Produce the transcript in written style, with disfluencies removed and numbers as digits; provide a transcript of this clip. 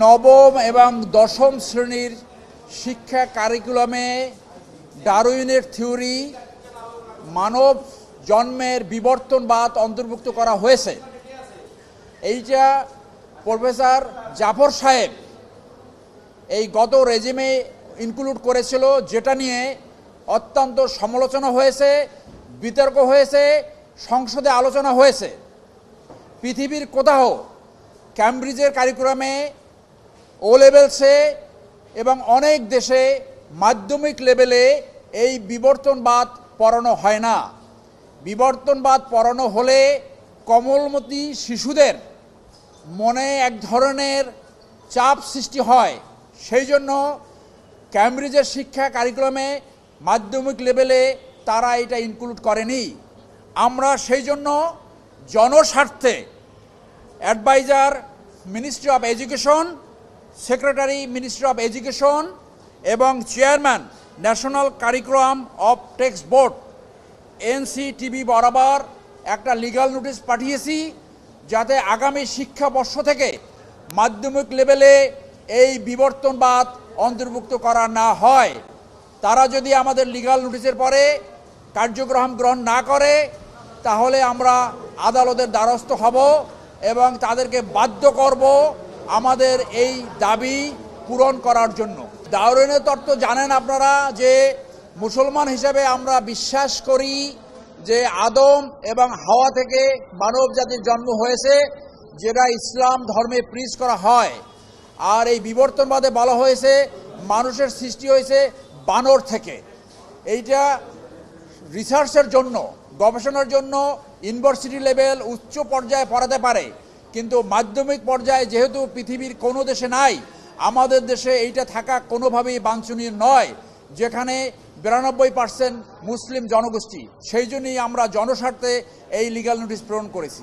নবম এবং দশম শ্রেণীর শিক্ষা কারিকুলামে ডারউইনের থিওরি মানব জন্মের বিবর্তনবাদ অন্তর্ভুক্ত করা হয়েছে। এইটা প্রফেসর জাফর সাহেব এই গত রেজিমে ইনক্লুড করেছিল, যেটা নিয়ে অত্যন্ত সমালোচনা হয়েছে, বিতর্ক হয়েছে, সংসদে আলোচনা হয়েছে। পৃথিবীর কোথাও ক্যামব্রিজের কারিকুলামে ও লেভেলসে এবং অনেক দেশে মাধ্যমিক লেভেলে এই বিবর্তনবাদ পড়ানো হয় না। বিবর্তনবাদ পড়ানো হলে কোমলমতি শিশুদের মনে এক ধরনের চাপ সৃষ্টি হয়। সেই জন্য ক্যামব্রিজের শিক্ষা কারিকুলামে মাধ্যমিক লেভেলে তারা এটা ইনক্লুড করেনি। আমরা সেই জন্য জনস্বার্থে adviser ministry of education, secretary ministry of education এবং chairman national curriculum of text board NCTB বরাবর একটা লিগ্যাল নোটিশ পাঠিয়েছি, যাতে আগামী শিক্ষাবর্ষ থেকে মাধ্যমিক লেভেলে এই বিবর্তনবাদ অন্তর্ভুক্ত করা না হয়। তারা যদি আমাদের লিগ্যাল নোটিশের পরে কার্যক্রম গ্রহণ না করে, তাহলে আমরা আদালতের দ্বারস্থ হব এবং তাদেরকে বাধ্য করব আমাদের এই দাবি পূরণ করার জন্য। ডারউইনের তত্ত্ব জানেন আপনারা যে মুসলমান হিসেবে আমরা বিশ্বাস করি যে আদম এবং হাওয়া থেকে মানব জাতির জন্ম হয়েছে, যেটা ইসলাম ধর্মে প্রিচ করা হয়। আর এই বিবর্তনবাদে বলা হয়েছে মানুষের সৃষ্টি হয়েছে বানর থেকে। এইটা রিসার্চের জন্য, গবেষণার জন্য ইউনিভার্সিটি লেভেল উচ্চ পর্যায়ে পড়াতে পারে, কিন্তু মাধ্যমিক পর্যায়ে যেহেতু পৃথিবীর কোনো দেশে নাই, আমাদের দেশে এইটা থাকা কোনোভাবেই বাঞ্ছনীয় নয়, যেখানে 92% মুসলিম জনগোষ্ঠী। সেই জন্যই আমরা জনস্বার্থে এই লিগ্যাল নোটিশ প্রেরণ করেছি।